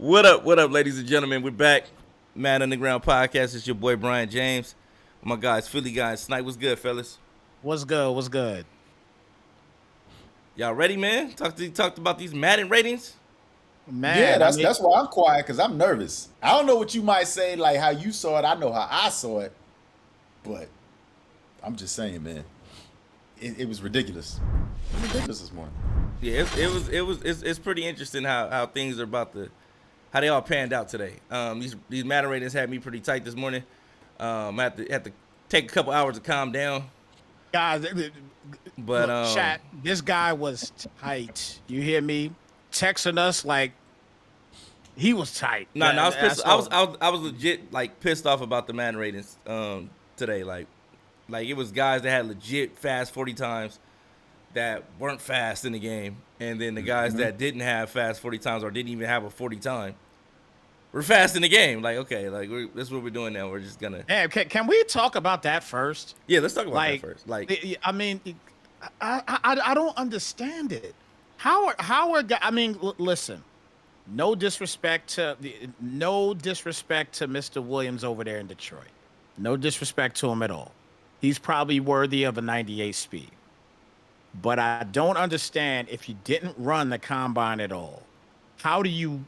What up, ladies and gentlemen? We're back. Man Underground Podcast. It's your boy Brian James. My guys, Philly guys. Snipe, what's good, fellas? What's good? What's good? Y'all ready, man? Talked about these Madden ratings. Man, Yeah, that's why I'm quiet, because I'm nervous. I don't know what you might say, like how you saw it. I know how I saw it, but I'm just saying, man, it was ridiculous. It was ridiculous this morning. Yeah, it's pretty interesting how things are how they all panned out today. These Madden ratings had me pretty tight this morning. I had to take a couple hours to calm down. guys, But look, chat. This guy was tight. You hear me? Texting us like he was tight. No, I was pissed. That's all. I was legit like pissed off about the Madden ratings today. Like it was guys that had legit fast 40 times that weren't fast in the game, and then the guys that didn't have fast 40 times or didn't even have a 40 time were fast in the game. Like, okay, like that's what we're doing now. We're just gonna. Man, can we talk about that first? Yeah, let's talk about that first. Like, I mean, I don't understand it. How are I mean, listen. No disrespect to Mr. Williams over there in Detroit. No disrespect to him at all. He's probably worthy of a 98 speed. But I don't understand, if you didn't run the combine at all, how do you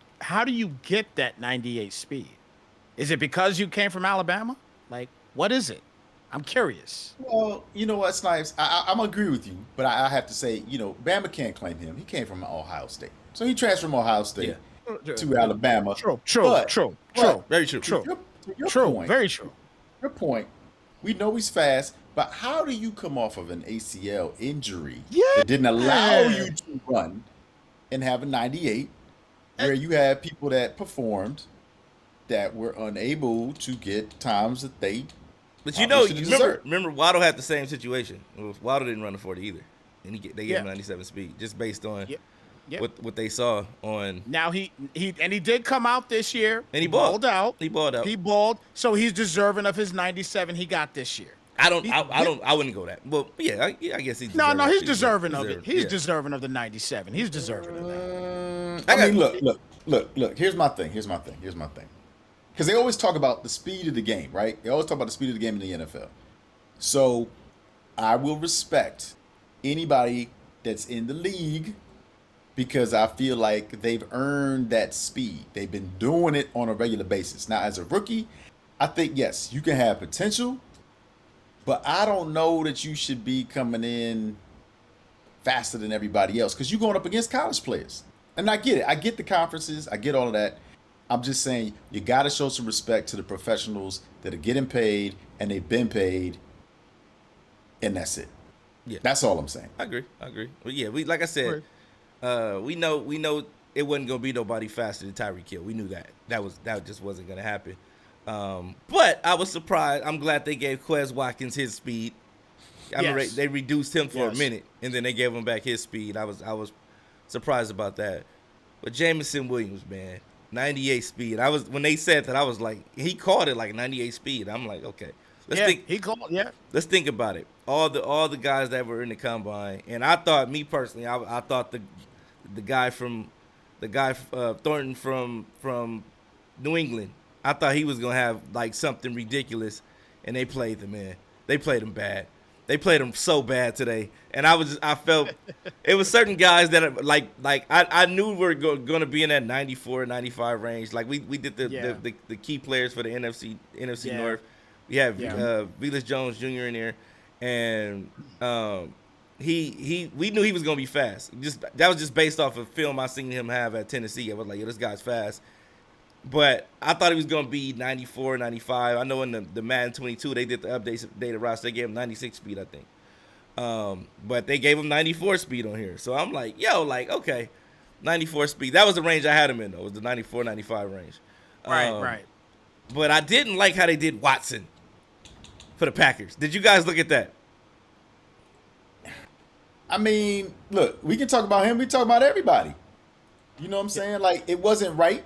get that 98 speed? Is it because you came from Alabama? Like, what is it? I'm curious. Well, you know what, Snipes? I'm agree with you, but I have to say, Bama can't claim him. He came from Ohio State, so he transferred from Ohio State to Alabama. True. very true. To your point, Very true. Your point. We know he's fast, but how do you come off of an ACL injury that didn't allow you to run and have a 98, where you had people that performed that were unable to get times that they. But remember, Waddle had the same situation. Waddle didn't run a 40 either, and they gave him 97 speed just based on what they saw on. Now he did come out this year, and he balled out. He balled out. He balled, so he's deserving of his 97 he got this year. I wouldn't go that. Well, yeah, I guess he's he's deserving of it. He's deserving of the 97. He's deserving of that. I mean, look. Here's my thing. Because they always talk about the speed of the game, right? They always talk about the speed of the game in the NFL. So I will respect anybody that's in the league, because I feel like they've earned that speed. They've been doing it on a regular basis. Now, as a rookie, I think, yes, you can have potential, but I don't know that you should be coming in faster than everybody else, because you're going up against college players. And I get it. I get the conferences. I get all of that. I'm just saying, you got to show some respect to the professionals that are getting paid, and they've been paid, and that's it. Yeah, that's all I'm saying. I agree. Well, yeah, like I said, we know it wasn't gonna be nobody faster than Tyreek Hill. We knew that. That just wasn't gonna happen. But I was surprised. I'm glad they gave Quez Watkins his speed. They reduced him for a minute, and then they gave him back his speed. I was surprised about that. But Jamison Williams, man. 98 speed. When they said that, I was like, he called it like 98 speed. I'm like, okay, let's think about it. All the guys that were in the combine, and I thought, me personally, I thought the guy Thornton from New England, I thought he was gonna have like something ridiculous, and they played the man. They played him bad. They played him so bad today, and I felt it was certain guys that like I knew we were going to be in that 94, 95 range. Like we did the key players for the NFC North. We had Velus Jones Jr. in there, and we knew he was going to be fast. That was just based off of film I seen him have at Tennessee. I was like, this guy's fast. But I thought he was going to be 94, 95. I know in the Madden 22, they did the updated roster. They gave him 96 speed, I think. But they gave him 94 speed on here. So I'm like, okay, 94 speed. That was the range I had him in, though. It was the 94, 95 range. Right. But I didn't like how they did Watson for the Packers. Did you guys look at that? I mean, look, we can talk about him. We talk about everybody. You know what I'm saying? Like, it wasn't right.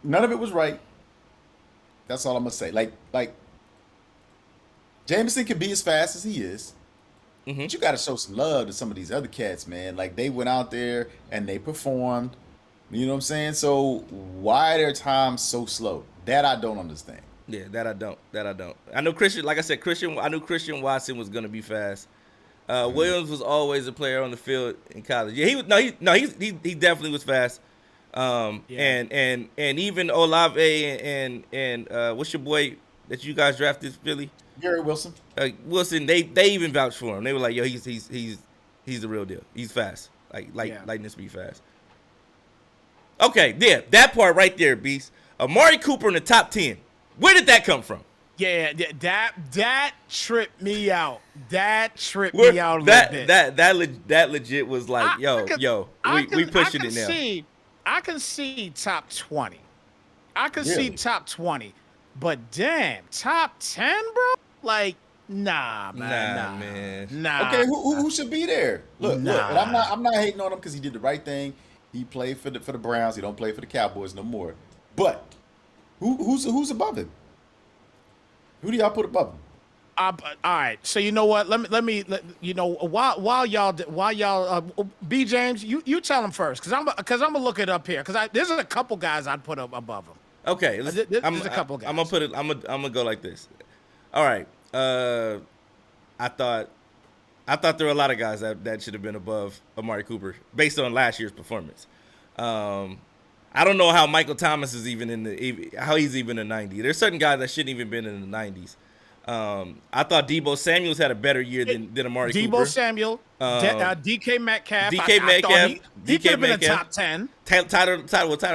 None of it was right. That's all I'm gonna say. Like Jamison can be as fast as he is, but you got to show some love to some of these other cats, man. Like, they went out there and they performed. You know what I'm saying? So why are their times so slow? That I don't understand. Yeah, that I don't. That I don't. I know Christian. Like I said, Christian. I knew Christian Watson was gonna be fast. Williams was always a player on the field in college. Yeah, he was. He definitely was fast. And even Olave and what's your boy that you guys drafted, Philly? Gary Wilson. Wilson. They even vouched for him. They were like, yo, he's the real deal. He's fast. Lightning speed fast. Okay, yeah, that part right there, Beast. Amari Cooper in the top 10. Where did that come from? Yeah, that tripped me out. That tripped me out a little bit. That legit was like, we pushing it now. I can see top 20. I can see top 20. But damn, top 10, bro? Like, nah, man. Nah. Okay, who should be there? Look, and I'm not hating on him because he did the right thing. He played for the Browns. He don't play for the Cowboys no more. But who's above him? Who do y'all put above him? All right. So you know what? Let me while y'all B James, you tell him first because I'm gonna look it up here because there's a couple guys I'd put up above him. Okay, there's a couple guys. I'm gonna go like this. All right. I thought there were a lot of guys that should have been above Amari Cooper based on last year's performance. I don't know how Michael Thomas is how he's even a 90. There's certain guys that shouldn't even been in the 90s. I thought Deebo Samuel's had a better year than Amari Cooper. Deebo Samuel, DK Metcalf. DK Metcalf. He could have been a top 10. Tyler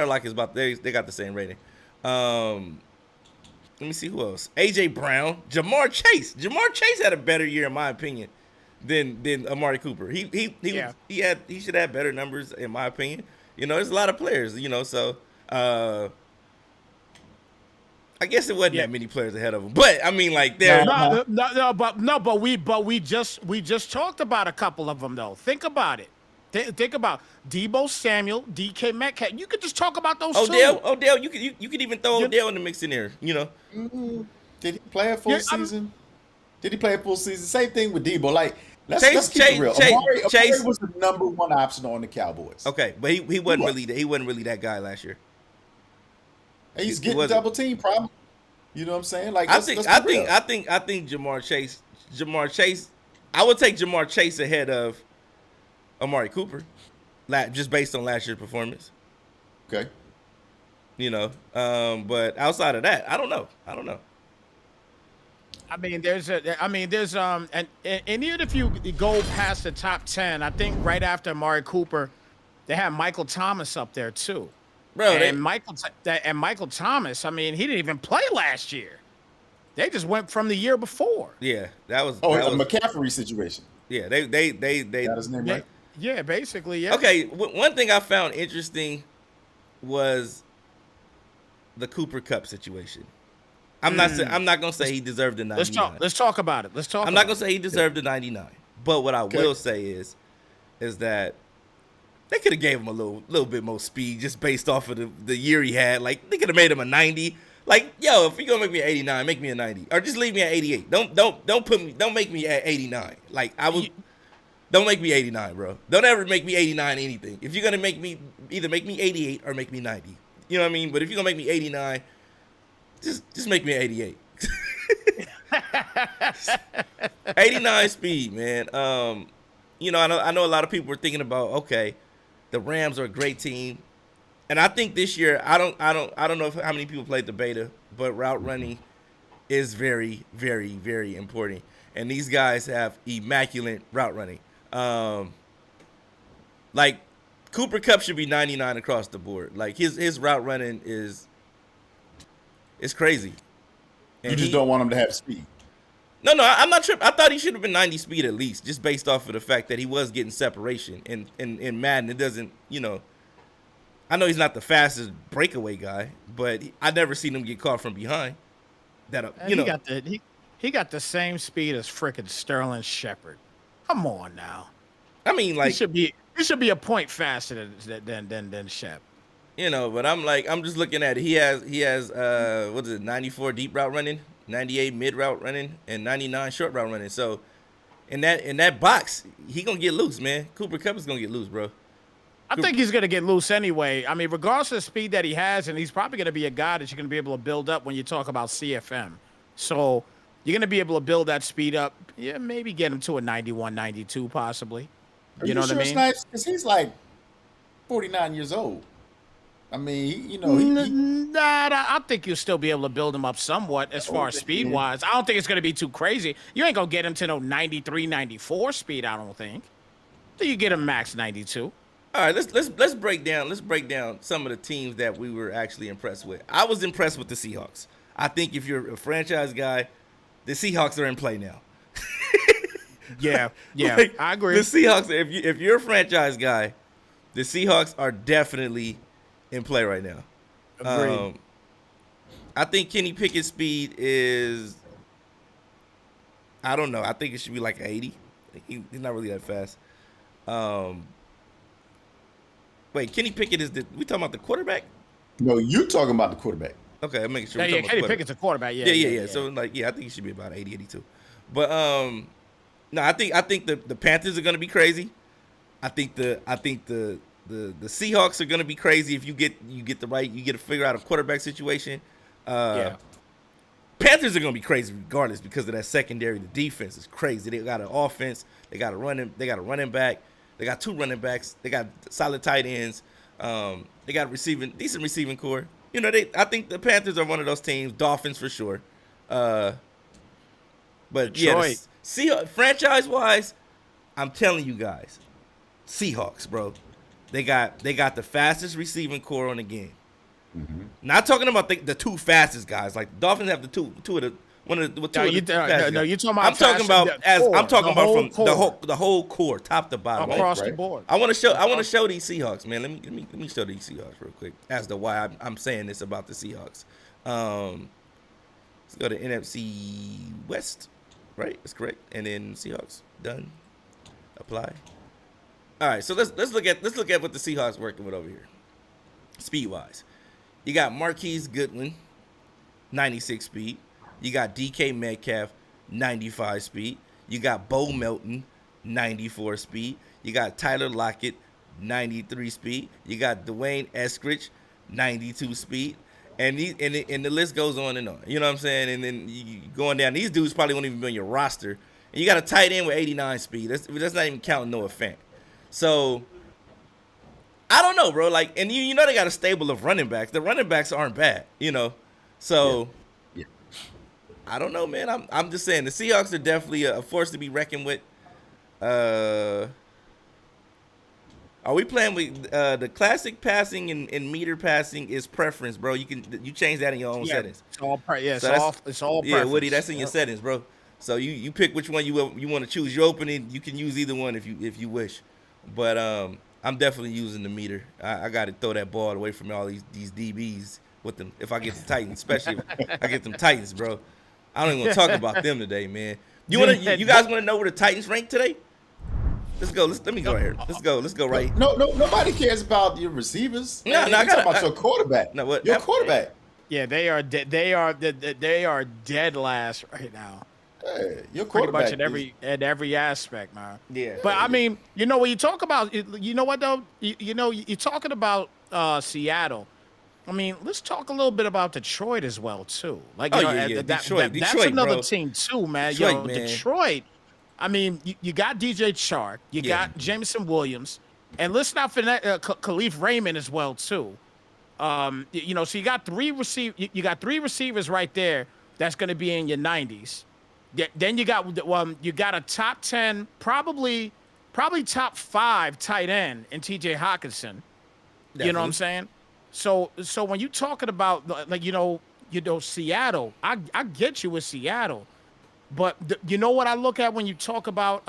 Lockett is about they got the same rating. Let me see who else. AJ Brown, Jamar Chase. Jamar Chase had a better year in my opinion than Amari Cooper. He should have better numbers in my opinion. You know, there's a lot of players, so I guess it wasn't that many players ahead of him. But I mean, like but we just talked about a couple of them though. Think about it. Think about Deebo Samuel, DK Metcalf. You could just talk about those two. Odell, you could even throw Odell in the mix in there, Mm-hmm. Did he play a full season? Did he play a full season? Same thing with Deebo. Like, let's keep it real. Amari was the number one option on the Cowboys. Okay, but he wasn't really that guy last year. And he's getting double team probably. You know what I'm saying? Like, I think Jamar Chase. I would take Jamar Chase ahead of Amari Cooper, just based on last year's performance. Okay. But outside of that, I don't know. And even if you go past the top 10, I think right after Amari Cooper, they had Michael Thomas up there too. Bro, Michael Thomas, I mean, he didn't even play last year. They just went from the year before. Yeah, that was a McCaffrey situation. Yeah, they got his name right. Yeah, basically, yeah. Okay, one thing I found interesting was the Cooper Kupp situation. I'm not gonna say he deserved the 99. Let's talk about it. I'm not gonna say he deserved the 99. But what I will say is that they could have gave him a little bit more speed just based off of the year he had. Like, they could have made him a 90. Like, yo, if you're gonna make me an 89, make me a 90. Or just leave me at 88. Don't make me at 89. Like, don't make me 89, bro. Don't ever make me 89 anything. If you're gonna either make me 88 or make me 90. You know what I mean? But if you're gonna make me 89, just make me an 88. 89 speed, man. I know a lot of people were thinking about, okay, the Rams are a great team. And I think this year, I don't know how many people played the beta, but route running is very, very, very important. And these guys have immaculate route running. Like, Cooper Kupp should be 99 across the board. Like, his route running is crazy. And you just don't want him to have speed. No, I'm not tripping. I thought he should have been 90 speed at least, just based off of the fact that he was getting separation. In Madden, it doesn't, I know he's not the fastest breakaway guy, but I never seen him get caught from behind. He got the same speed as frickin' Sterling Shepard. Come on now. I mean, like, he should be a point faster than Shep. But I'm just looking at it. He has 94 deep route running, 98 mid route running, and 99 short route running. So in that box, he gonna get loose, man. Cooper Kupp is gonna get loose, bro. I think he's going to get loose anyway. I mean, regardless of the speed that he has, and he's probably going to be a guy that you're going to be able to build up when you talk about CFM. So you're going to be able to build that speed up. Yeah, maybe get him to a 91, 92 possibly. You know what I mean? Snipes? Because he's like 49 years old. I mean, I think you'll still be able to build him up somewhat as far as speed-wise. I don't think it's going to be too crazy. You ain't going to get him to no 93, 94 speed, I don't think. So you get him max 92. All right, let's break down some of the teams that we were actually impressed with. I was impressed with the Seahawks. I think if you're a franchise guy, the Seahawks are in play now. Yeah, like, I agree. The Seahawks, if you're a franchise guy, the Seahawks are definitely in play right now. Agreed. I think Kenny Pickett's speed is, I don't know. I think it should be like 80. He's not really that fast. Wait, Kenny Pickett we talking about the quarterback? No, you talking about the quarterback. Okay, I'm making sure. Yeah, Kenny Pickett's a quarterback. Yeah. So like, I think he should be about 80, 82. But no, I think the Panthers are gonna be crazy. I think the Seahawks are gonna be crazy if you get to figure out a quarterback situation. Panthers are gonna be crazy regardless because of that secondary. The defense is crazy. They got an offense. They got a running back. They got 2 running backs. They got solid tight ends. They got decent receiving core. You know, I think the Panthers are one of those teams. Dolphins for sure. But Detroit. Yeah, franchise-wise, I'm telling you guys, Seahawks, bro. They got the fastest receiving core on the game. Mm-hmm. Not talking about the 2 fastest guys. Like the Dolphins have the two of the one of the two. You're talking about. I'm talking about from the whole core, top to bottom, across the board. I want to show these Seahawks, man. Let me show these Seahawks real quick as to why I'm saying this about the Seahawks. Let's go to NFC West, right? That's correct. And then Seahawks done. Apply. All right, so let's look at what the Seahawks working with over here. Speed wise, you got Marquise Goodwin, 96 speed. You got DK Metcalf, 95 speed. You got Bo Melton, 94 speed. You got Tyler Lockett, 93 speed. You got Dwayne Eskridge, 92 speed. And the list goes on and on. You know what I'm saying? And then you going down. These dudes probably won't even be on your roster. And you got a tight end with 89 speed. That's not even counting Noah Fant. So I don't know, bro. Like, and you know they got a stable of running backs. The running backs aren't bad, you know. So yeah. I don't know, man. I'm just saying the Seahawks are definitely a force to be reckoned with. Are we playing with the classic passing and meter passing is preference, bro? You change that in your own settings. It's all it's all preference. Yeah, Woody, that's in your settings, bro. So you pick which one you want to choose. You're opening. You can use either one if you wish. But I'm definitely using the meter. I got to throw that ball away from all these DBs with them. If I get the Titans, especially if I get them Titans, bro. I don't even want to talk about them today, man. You guys want to know where the Titans rank today? Let's go. Let me go right here. Let's go right. No, nobody cares about your receivers. No, I got about your quarterback. No, what? Your quarterback. Yeah, they are dead last right now. Hey, your quarterback pretty much in every aspect, man. Yeah. But I mean, you know, when you talk about, you know what though, you're talking about Seattle. I mean, let's talk a little bit about Detroit as well too. Like, Detroit, that's another bro. team too, man. Detroit, man. Detroit. I mean, you got DJ Chark, you got Jamison Williams, and let's not forget Khalif Raymond as well too. So you got three receivers right there that's going to be in your 90s. Then you got a top 10, probably top 5 tight end in TJ Hawkinson. Definitely. You know what I'm saying? So when you're talking about Seattle, I get you with Seattle. But you know what I look at when you talk about,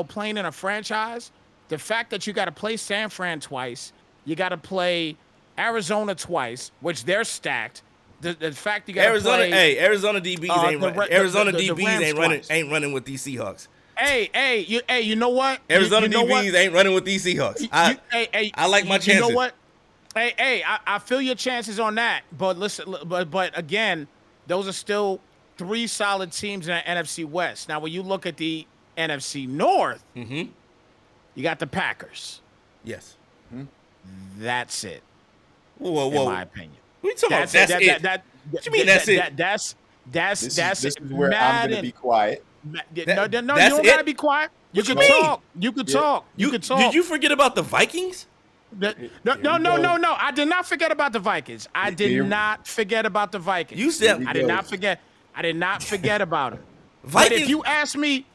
playing in a franchise? The fact that you got to play San Fran twice, you got to play Arizona twice, which they're stacked. The fact you got Arizona, play, Arizona DBs ain't running with these Seahawks. Hey, you know what? Arizona DBs ain't running with these Seahawks. I like my chances. You know what? Hey, I feel your chances on that. But listen, but again, those are still 3 solid teams in the NFC West. Now, when you look at the NFC North, you got the Packers. Yes. That's it. Whoa. In my opinion. What are you talking about? That's it. What you mean that's it? That's This is where Madden. I'm going to be quiet. No, you don't it? gotta be quiet. You can talk. You can talk. You can talk. Did you forget about the Vikings? No. I did not forget about the Vikings. I did not forget about the Vikings. You said I did not forget. I did not forget about them. Vikings.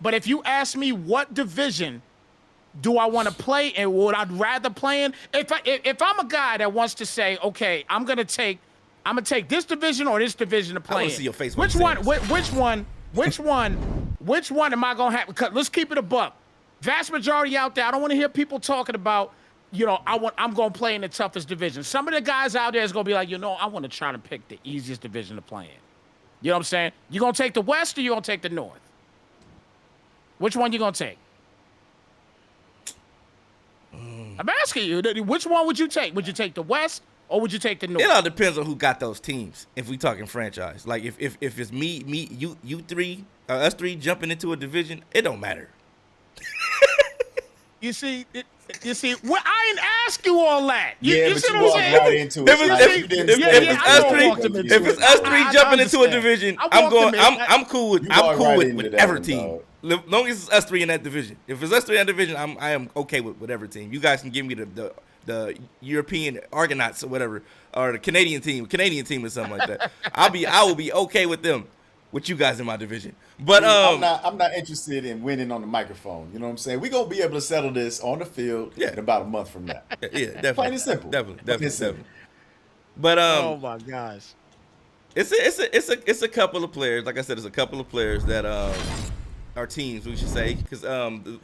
But if you ask me what division do I want to play and would I'd rather play in, if I'm a guy that wants to say, okay, I'm gonna take this division or this division to play. I want in. to see your face. Which one am I gonna have? Because let's keep it a buck. Vast majority out there, I don't want to hear people talking about, I'm gonna play in the toughest division. Some of the guys out there is gonna be like, I want to try to pick the easiest division to play in. You know what I'm saying? You gonna take the West or you gonna take the North? Which one you gonna take? I'm asking you, which one would you take? Would you take the West or would you take the North? It all depends on who got those teams. If we talking franchise, like if it's me, you three, us three jumping into a division, it don't matter. You see, well, I didn't ask you all that. You see what I'm saying? Right into it. If it's us three jumping into a division, I'm cool with whatever team. As long as it's us three in that division. If it's us three in that division, I am okay with whatever team. You guys can give me the European Argonauts or whatever, or the Canadian team or something like that. I will be okay with them, with you guys in my division. But I'm not interested in winning on the microphone. You know what I'm saying? We're gonna be able to settle this on the field in about a month from now. Yeah, definitely. Plain and simple. Definitely. But oh my gosh. It's a couple of players. Like I said, it's a couple of players that our teams, we should say, because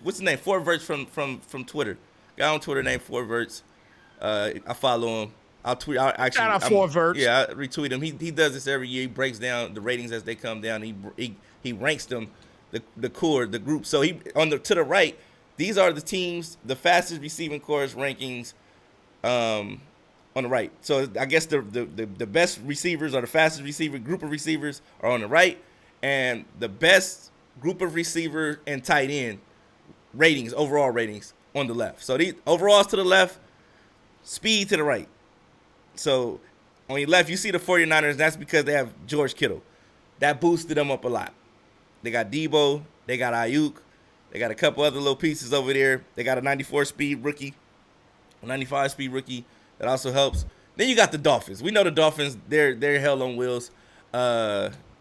what's his name? Four Verts from Twitter. Guy on Twitter named Four Verts. I follow him. I'll tweet. I'll actually. Shout out Four Verts. Yeah, I retweet him. He does this every year. He breaks down the ratings as they come down. He ranks them, the group. So to the right, these are the teams, the fastest receiving course rankings, on the right. So I guess the best receivers or the fastest group of receivers are on the right, and the best group of receiver and tight end ratings, overall ratings, on the left. So these overalls to the left, speed to the right. So on your left, you see the 49ers. That's because they have George Kittle. That boosted them up a lot. They got Debo. They got Ayuk. They got a couple other little pieces over there. They got a 94 speed rookie, a 95 speed rookie. That also helps. Then you got the Dolphins. We know the Dolphins. They're hell on wheels.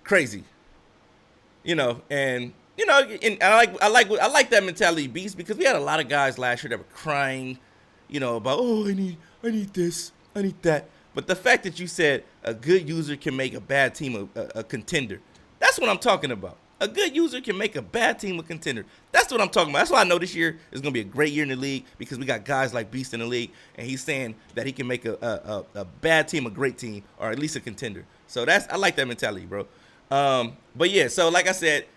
Crazy. And I like that mentality, Beast, because we had a lot of guys last year that were crying, about, I need this, I need that. But the fact that you said a good user can make a bad team a contender, that's what I'm talking about. A good user can make a bad team a contender. That's what I'm talking about. That's why I know this year is going to be a great year in the league, because we got guys like Beast in the league, and he's saying that he can make a bad team a great team, or at least a contender. So I like that mentality, bro. But yeah, so like I said,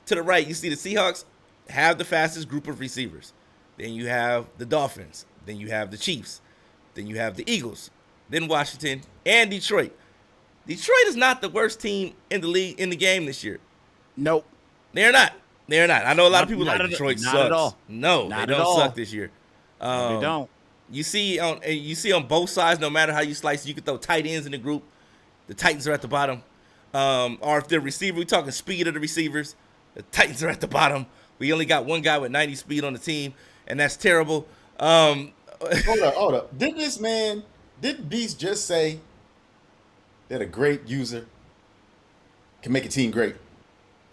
to the right, you see the Seahawks have the fastest group of receivers. Then you have the Dolphins. Then you have the Chiefs. Then you have the Eagles. Then Washington and Detroit. Detroit is not the worst team in the league, in the game this year. Nope. They're not. I know a lot of people like Detroit sucks. Not at all. No, not they don't suck this year. They don't. You see on both sides, no matter how you slice, you can throw tight ends in the group. The Titans are at the bottom. Or if they're receiver, we're talking speed of the receivers. The Titans are at the bottom. We only got one guy with 90 speed on the team, and that's terrible. Hold up. Didn't Beast just say that a great user can make a team great?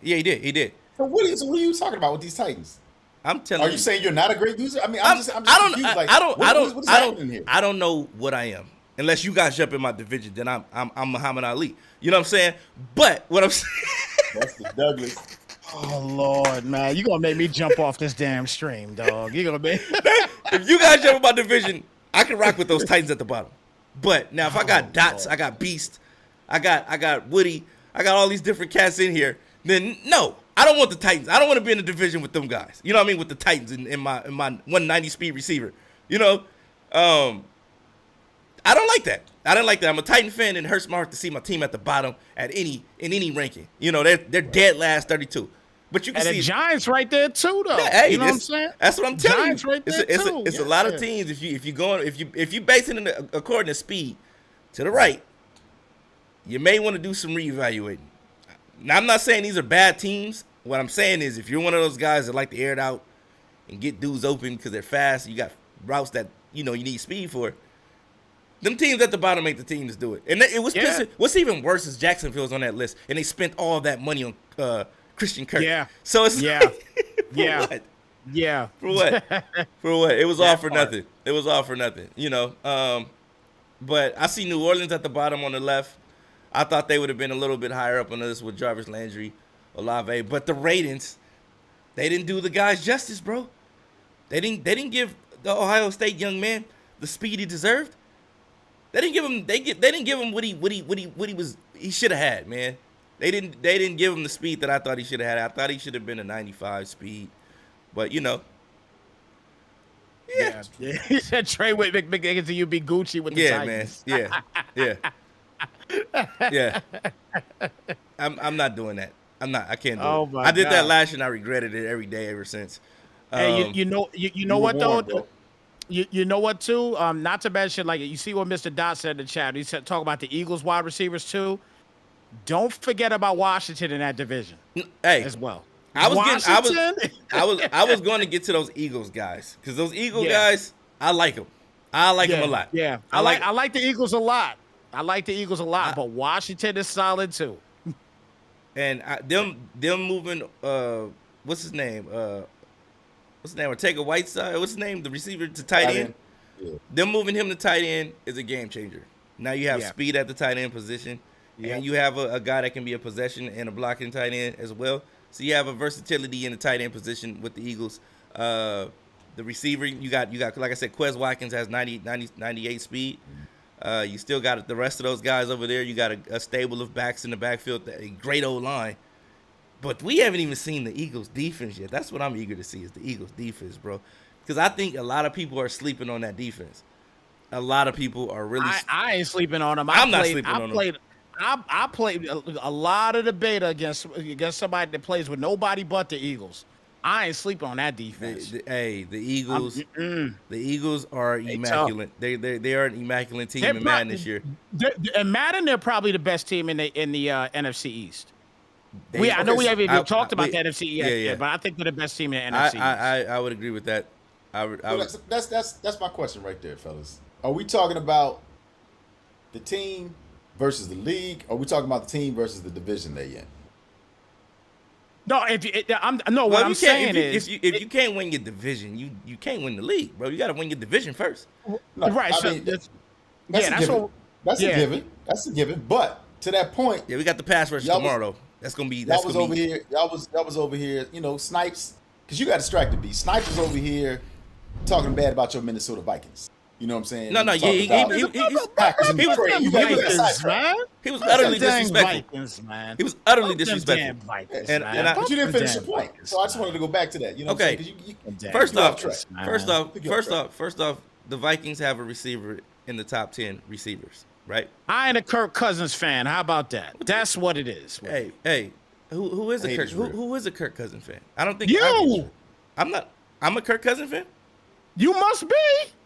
Yeah, he did. So what are you talking about with these Titans? I'm telling you. Are you saying you're not a great user? I mean, I'm just confused. What's happening here? I don't know what I am. Unless you guys jump in my division, then I'm Muhammad Ali. You know what I'm saying? But what I'm saying, that's the Douglas. Oh Lord, man, you gonna make me jump off this damn stream, dog. You gonna be if you guys jump in my division, I can rock with those Titans at the bottom. But now if I got Dots, I got Beast, I got Woody, I got all these different cats in here, then no, I don't want the Titans. I don't want to be in a division with them guys. You know what I mean? With the Titans in my 190 speed receiver. I don't like that. I'm a Titan fan, and it hurts my heart to see my team at the bottom in any ranking. They're dead last 32. But you can And see the Giants right there too, though. Yeah, hey, you know what I'm saying? That's what I'm telling Giants you. right there too. It's a lot of teams. If you basing it according to speed to the right, you may want to do some reevaluating. Now, I'm not saying these are bad teams. What I'm saying is, if you're one of those guys that like to air it out and get dudes open because they're fast, you got routes that you need speed for. Them teams at the bottom ain't the teams to do it. And it was pissing. What's even worse is Jacksonville's on that list, and they spent all of that money on Christian Kirk. Yeah. So it's what? Yeah. For what? For what? It was all for nothing. It was all for nothing. But I see New Orleans at the bottom on the left. I thought they would have been a little bit higher up on this with Jarvis Landry, Olave. But the ratings, they didn't do the guys justice, bro. They didn't give the Ohio State young man the speed he deserved. They didn't give him. They didn't give him what he should have had, man. They didn't give him the speed that I thought he should have had. I thought he should have been a 95 speed, but Yeah. He said trade with McNiggins and you be Gucci with the Titans. Man. Yeah. I'm not doing that. I can't do it. I did that last year and I regretted it every day ever since. Hey, you know what though? You know what too? Not to mention, like, you see what Mr. Dot said in the chat. He said talk about the Eagles wide receivers too. Don't forget about Washington in that division. Hey, as well. I was going to get to those Eagles guys because those Eagle guys, I like them. I like them a lot. Yeah, I like the Eagles a lot. But Washington is solid too. And them moving. What's his name? Ortega Whiteside. What's his name? The receiver to tight end. Yeah. Them moving him to tight end is a game changer. Now you have speed at the tight end position, and you have a guy that can be a possession and a blocking tight end as well. So you have a versatility in the tight end position with the Eagles. The receiver, you got like I said, Quez Watkins has 98 speed. You still got the rest of those guys over there. You got a stable of backs in the backfield, a great old line. But we haven't even seen the Eagles defense yet. That's what I'm eager to see is the Eagles defense, bro. Because I think a lot of people are sleeping on that defense. A lot of people are really. I ain't sleeping on them. I'm not sleeping on them. I played a lot of the beta against somebody that plays with nobody but the Eagles. I ain't sleeping on that defense. The Eagles. The Eagles are immaculate. They are an immaculate team in Madden this year. In Madden, they're probably the best team in the NFC East. I know we haven't even talked about the NFC yet, but I think they're the best team in the NFC East. I would agree with that. That's my question right there, fellas. Are we talking about the team versus the league? Or are we talking about the team versus the division they're in? No, what I'm saying is if you can't win your division, you can't win the league, bro. You got to win your division first. No, right. That's a given. That's a given. But to that point, we got the pass rush tomorrow. That's gonna be. Y'all was over here. Snipes, because you got distracted. Snipes was over here talking bad about your Minnesota Vikings. You know what I'm saying? No, he was utterly disrespectful. He was utterly disrespectful. But you didn't finish your point, so I just wanted to go back to that. You know what I'm saying? First off, the Vikings have a receiver in the top 10 receivers, right? I ain't a Kirk Cousins fan. How about that? That's what it is. Hey, who is a Kirk? Who is a Kirk Cousins fan? I don't think you. I'm not. I'm a Kirk Cousins fan. You must be.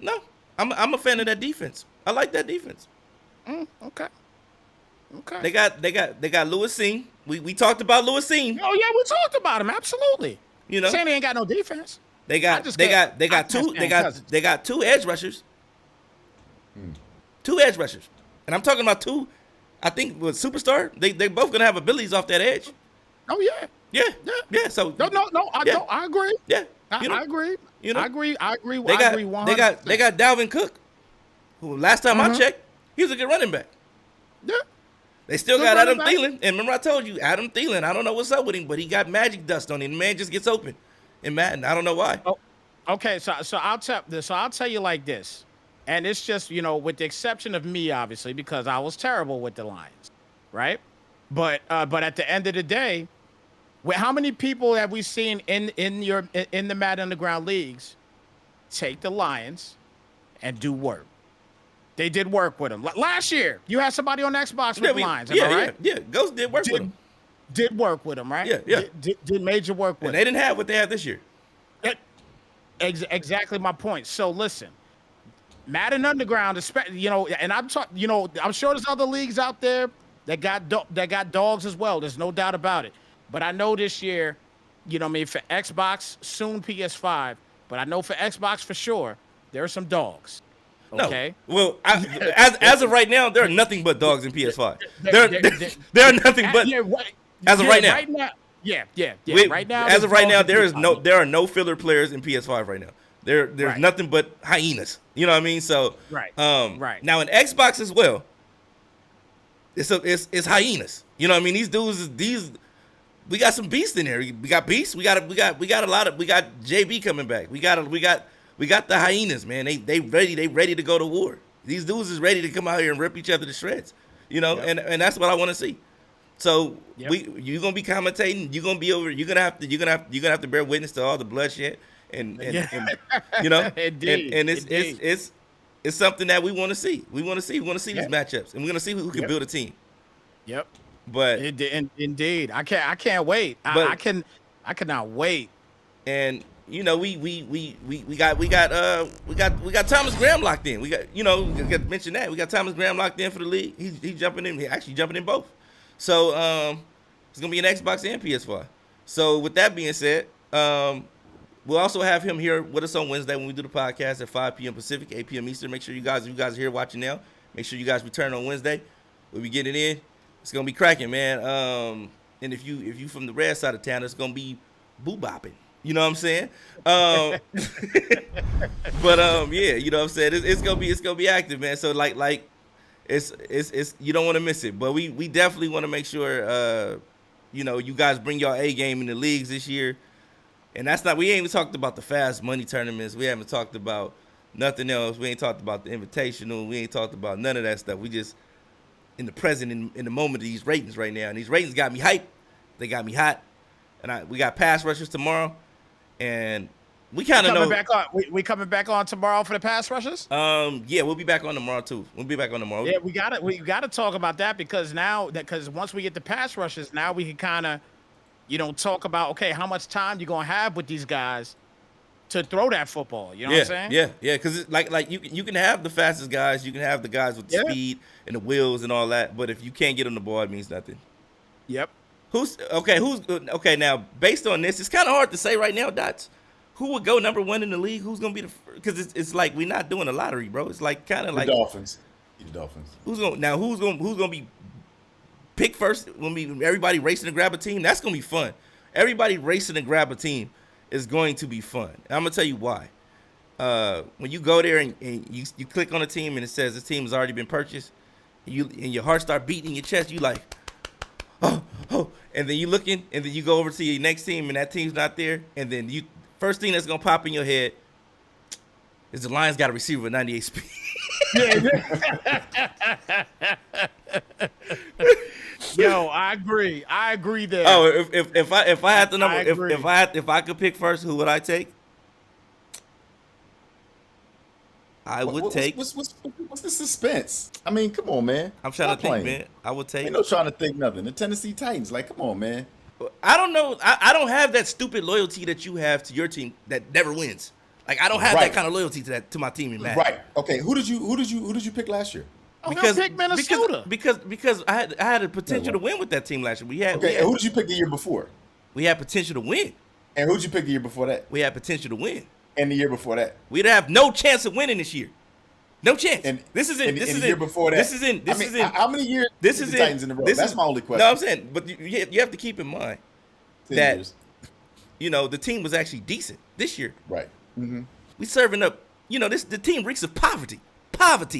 No. I'm a fan of that defense. I like that defense. Okay. They got Lewis Sing. We talked about Lewis Sing. Oh yeah, we talked about him. Absolutely. Saying they ain't got no defense. They got two edge rushers. 2 edge rushers, and I'm talking about 2. I think with superstar, they both gonna have abilities off that edge. Oh yeah. Yeah. So no. I agree. Yeah. I agree. I agree. They got Dalvin Cook, who last time I checked, he was a good running back. Yeah. They still got Adam Thielen, and remember I told you Adam Thielen. I don't know what's up with him, but he got magic dust on him. The man just gets open in Madden. I don't know why. Oh, okay, so I'll tell you like this, and it's just with the exception of me, obviously, because I was terrible with the Lions, right? But at the end of the day. How many people have we seen in the Madden Underground leagues take the Lions and do work? They did work with them. Last year, you had somebody on Xbox with the Lions. Am I right? Yeah. Ghost did work with them. did work with him, right? Yeah. Did major work with And they didn't have what they had this year. Exactly my point. So listen, Madden Underground, and I'm talking, I'm sure there's other leagues out there that got dogs as well. There's no doubt about it. But I know this year, for Xbox, soon PS5, but I know for Xbox for sure, there are some dogs. Okay. No. Well, as of right now, there are nothing but dogs in PS5. There are nothing but as of right now. Right now. Yeah. Right now, as of right now, there are no filler players in PS5 right now. There's nothing but hyenas. You know what I mean? So right. Now in Xbox as well, it's hyenas. You know what I mean? These dudes we got some beasts in there. We got beasts. We got JB coming back. We got the hyenas, man. They ready to go to war. These dudes is ready to come out here and rip each other to shreds. And that's what I want to see. So you're gonna be commentating. You're gonna be over. You're gonna have to bear witness to all the bloodshed and Indeed. and it's something that we want to see. We want to see these matchups, and we're gonna see who can build a team. Yep. But indeed, I can't wait. I cannot wait. And we got Thomas Graham locked in. We got to mention that we got Thomas Graham locked in for the league. He's jumping in. He's actually jumping in both. So it's gonna be an Xbox and PS5. So with that being said, we'll also have him here with us on Wednesday when we do the podcast at 5 p.m. Pacific, 8 p.m. Eastern. Make sure you guys are here watching now. Make sure you guys return on Wednesday. We'll be getting in. It's gonna be cracking, man. And if you from the red side of town, it's gonna be boo bopping. You know what I'm saying? But yeah, you know what I'm saying. It's gonna be active, man. So like it's you don't want to miss it. But we definitely want to make sure you guys bring your A game in the leagues this year. And we ain't even talked about the fast money tournaments. We haven't talked about nothing else. We ain't talked about the invitational. We ain't talked about none of that stuff. We just in the present, in the moment of these ratings right now. And these ratings got me hyped. They got me hot. And we got pass rushers tomorrow. And we kind of know. We coming back on tomorrow for the pass rushers? Yeah, we'll be back on tomorrow too. Yeah, we got to talk about that because once we get the pass rushers, now we can kind of, talk about, okay, how much time you're going to have with these guys to throw that football. You know what I'm saying? Yeah. Because it's like you can have the fastest guys. You can have the guys with the speed and the wheels and all that. But if you can't get on the ball, it means nothing. Yep. Who's okay now, based on this, it's kind of hard to say right now, Dots. Who would go number one in the league? Who's going to be because it's like we're not doing a lottery, bro. It's like kind of like the Dolphins. Who's going to be pick first when everybody racing to grab a team? That's going to be fun. Everybody racing to grab a team is going to be fun. And I'm going to tell you why. When you go there and you click on a team and it says this team has already been purchased, and your heart start beating in your chest, you like, oh, and then you looking, and then you go over to your next team and that team's not there, and then first thing that's going to pop in your head is the Lions got a receiver with 98 speed. Yo, I agree there. Oh, if I had the number, if I could pick first, who would I take? I would take. What's the suspense? I mean, come on, man. I'm trying to think, man. I would take. Ain't no trying to think nothing. The Tennessee Titans, like, come on, man. I don't know. I don't have that stupid loyalty that you have to your team that never wins. Like, I don't have that kind of loyalty to my team in Madden. Right. Okay. Who did you pick last year? Because pick Minnesota. Because I had a potential to win with that team last year. And who did you pick the year before? We had potential to win. And who did you pick the year before that? We had potential to win. And the year before that? We'd have no chance of winning this year. No chance. And this isn't. The year before that. This isn't. How many years? This is the Titans in a row. That's my only question. No, I'm saying, but you have to keep in mind that the team was actually decent this year. Right. Mm-hmm. We serving up. The team reeks of poverty,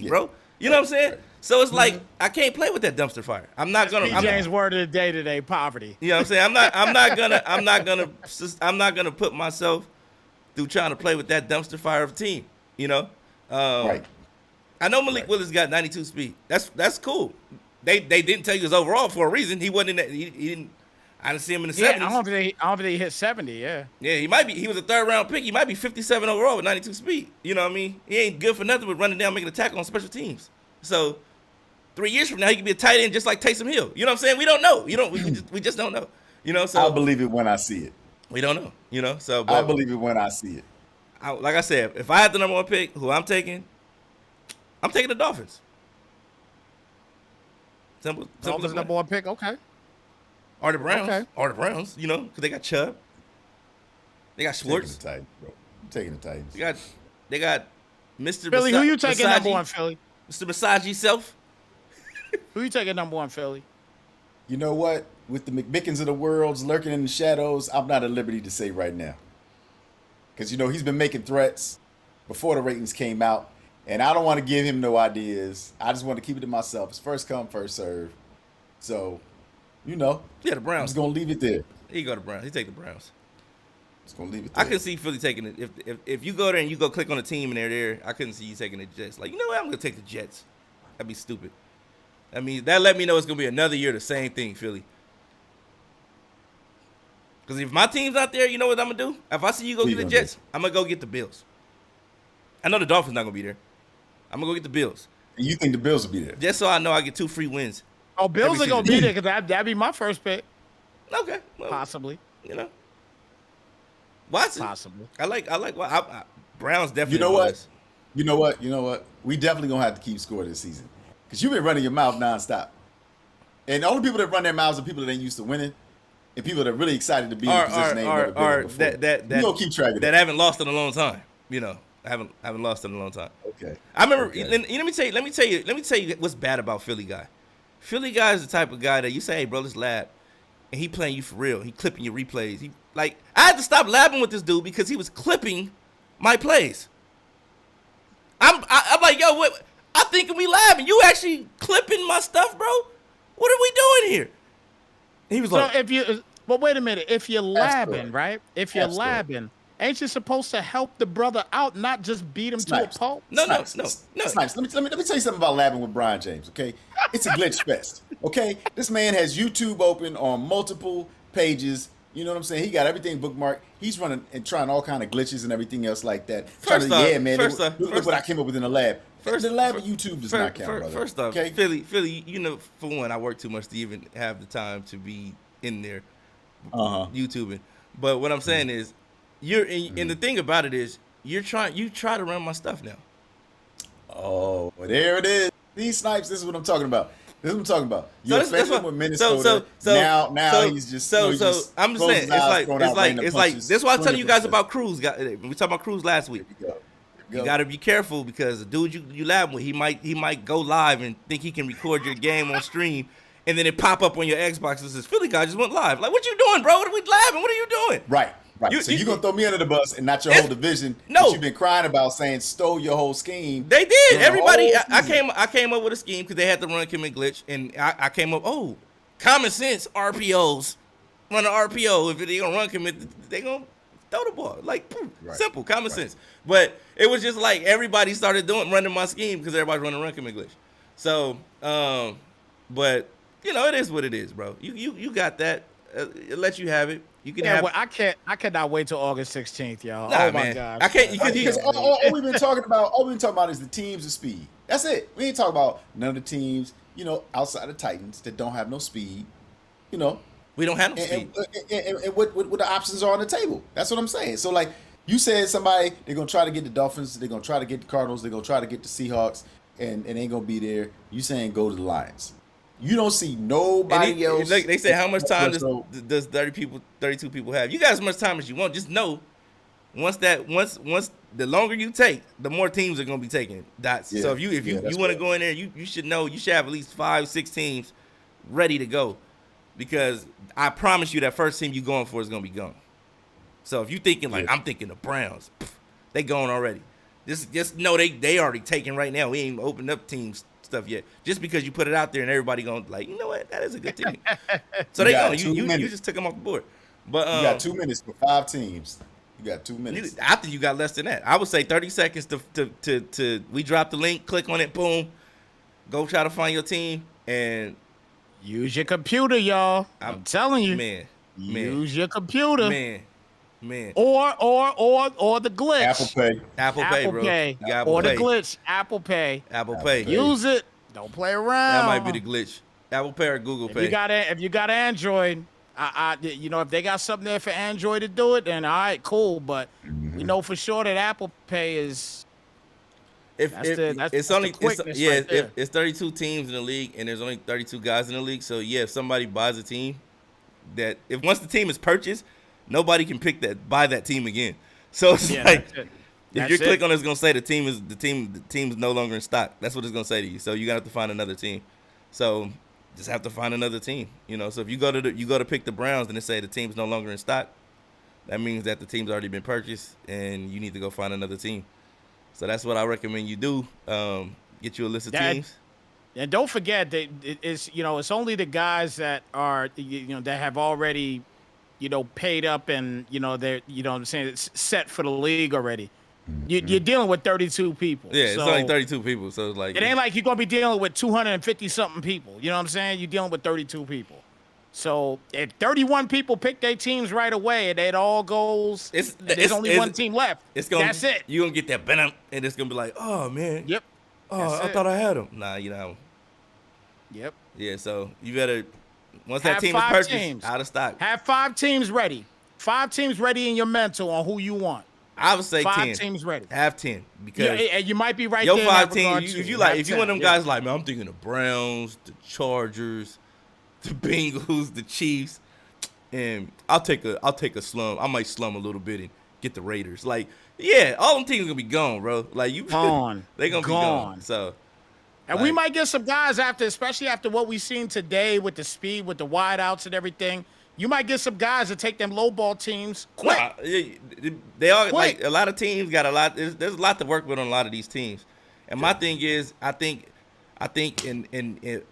bro. You know what I'm saying? Right. So it's like I can't play with that dumpster fire. I'm not gonna. James' word of the day today: poverty. You know what I'm saying? I'm not gonna put myself through trying to play with that dumpster fire of a team. Right. I know Malik Willis got 92 speed. That's cool. They didn't take his overall for a reason. He wasn't in that. He didn't. I didn't see him in the 70s. I don't think he hit 70. Yeah. Yeah, he might be. He was a third round pick. He might be 57 overall with 92 speed. You know what I mean? He ain't good for nothing but running down, making a tackle on special teams. So, 3 years from now, he could be a tight end just like Taysom Hill. You know what I'm saying? We don't know. We just don't know. So I'll believe it when I see it. We don't know. So I believe it when I see it. Like I said, if I had the number 1 pick, who I'm taking the Dolphins. Simple Dolphins number 1 pick. Okay. Or the Browns. Okay. Or the Browns. Because they got Chubb. They got Schwartz. I'm taking the Titans. They got Mr. Philly, who you taking Masagi, number 1, Philly? Mr. Masagi self. Who you taking number 1, Philly? You know what? With the McMickens of the world lurking in the shadows, I'm not at liberty to say right now. Because, he's been making threats before the ratings came out. And I don't want to give him no ideas. I just want to keep it to myself. It's first come, first serve. So, Yeah, the I'm Browns. just going to leave it there. He go to Browns. He take the Browns. Just going to leave it there. I can see Philly taking it. If you go there and you go click on the team and they're there, I couldn't see you taking the Jets. Like, you know what? I'm going to take the Jets. That'd be stupid. I mean, that let me know it's going to be another year the same thing, Philly. Because if my team's out there, you know what I'm going to do? If I see you go get the Jets, I'm going to go get the Bills. I know the Dolphins not going to be there. I'm going to go get the Bills. And you think the Bills will be there? Just so I know I get 2 free wins. Oh, Bills are going to be there because that'd be my first pick. Okay. Well, possibly. Watson. Possibly. I like Browns definitely. You know what? We definitely going to have to keep score this season. Because you've been running your mouth nonstop. And the only people that run their mouths are people that ain't used to winning. And people that are really excited to be in the position they ain't never been before. You don't keep track of that. That haven't lost in a long time. I haven't lost in a long time. Okay. I remember. Okay. Let me tell you what's bad about Philly guy. Philly guy is the type of guy that you say, hey, bro, let's lab, and he playing you for real. He clipping your replays. I had to stop labbing with this dude because he was clipping my plays. I'm like, yo, what? I think we labbing. You actually clipping my stuff, bro? What are we doing here? And he was like, but wait a minute. If you're labbing, right? If you're labbing, ain't you supposed to help the brother out, not just beat him to a pulp? No. Snipes. Let me tell you something about labbing with Brian James, okay? It's a glitch fest, okay? This man has YouTube open on multiple pages. You know what I'm saying? He got everything bookmarked. He's running and trying all kind of glitches and everything else like that. Look what I came up with in the lab. The lab of YouTube does not count, brother. First off, okay? Philly, for one, I work too much to even have the time to be in there YouTubing. But what I'm saying is, and the thing about it is, you try to run my stuff now. Oh, well, there it is. These Snipes, this is what I'm talking about. You're offended with Minnesota. Now he's just. I'm just saying, it's like this is why I'm telling you guys about Cruz. We talked about Cruz last week. You got to be careful because the dude you lab with, he might go live and think he can record your game on stream, and then it pop up on your Xbox and says, Philly guy just went live. Like, what you doing, bro? What are we labbing? What are you doing? Right. So you're going to throw me under the bus and not your whole division that you've been crying about saying stole your whole scheme. They did. Everybody, I came up with a scheme because they had to run commit glitch, and I came up, common sense RPOs. Run an RPO. If they going to run commit, they going to throw the ball. Like, simple, common sense. But it was just like everybody started running my scheme because everybody's running run commit glitch. So, but, it is what it is, bro. You got that. It lets you have it. You can have. Well, I cannot wait till August 16th, y'all. Nah, oh my man. God! I can't. Because all we've been talking about is the teams of speed. That's it. We ain't talking about none of the teams, outside of Titans that don't have no speed. We don't have no speed. And what the options are on the table. That's what I'm saying. So like you said, somebody they're gonna try to get the Dolphins, they're gonna try to get the Cardinals, they're gonna try to get the Seahawks, and ain't gonna be there. You saying go to the Lions. You don't see nobody else. They say how much time does 32 people have? You got as much time as you want. Just know, once the longer you take, the more teams are gonna be taking dots. Yeah, so if you want to go in there, you should know you should have at least 5-6 teams ready to go, because I promise you that first team you going for is gonna be gone. So if you thinking I'm thinking the Browns, they going already. Just know they already taken right now. We ain't even opened up teams stuff yet. Just because you put it out there and everybody going like, you know what, that is a good team. So they going. You just took them off the board. But you got 2 minutes for 5 teams. You got 2 minutes. After you got less than that, I would say 30 seconds to we drop the link, click on it, boom, go try to find your team and use your computer, y'all. I'm telling you, man. Use your computer, man. Or the glitch. Apple Pay, bro. Pay. Or the glitch. Apple Pay. Apple Pay. Use it. Don't play around. That might be the glitch. Apple Pay or Google Pay. If you got Android, if they got something there for Android to do it, then all right, cool. But we know for sure that Apple Pay is. It's 32 teams in the league, and there's only 32 guys in the league. So yeah, if somebody buys a team, once the team is purchased, nobody can buy that team again. So it's if you click on it, it's gonna say the team's no longer in stock. That's what it's gonna say to you. So you gotta have to find another team. So just have to find another team. So if you go to pick the Browns and they say the team's no longer in stock, that means that the team's already been purchased and you need to go find another team. So that's what I recommend you do. Get you a list of teams. And don't forget that it's only the guys that are that have already paid up and they're what I'm saying, it's set for the league already. You're dealing with 32 people. Yeah, it's only 32 people. So it's like it ain't like you're gonna be dealing with 250 something people. You know what I'm saying? You're dealing with 32 people. So if 31 people pick their teams right away and it all goes, there's only one team left. That's it. You're going to get that benefit, and it's going to be like, oh, man. Yep. Oh, I thought I had them. Nah, you know. Yep. Yeah, so you better, once that team is purchased, out of stock. Have 5 teams ready. 5 teams ready in your mental on who you want. I would say 10. 5 teams ready. Have 10. Because you might be right your there. Your 5 teams, if you one of them guys like, man, I'm thinking the Browns, the Chargers, the Bengals, the Chiefs, and I'll take a slum. I might slum a little bit and get the Raiders. Like, yeah, all them teams gonna be gone, bro. Like they gonna be gone. So, and we might get some guys especially after what we've seen today with the speed, with the wide outs and everything. You might get some guys to take them low ball teams quick. They all quick. Like a lot of teams got a lot. There's a lot to work with on a lot of these teams. And my thing is, I think in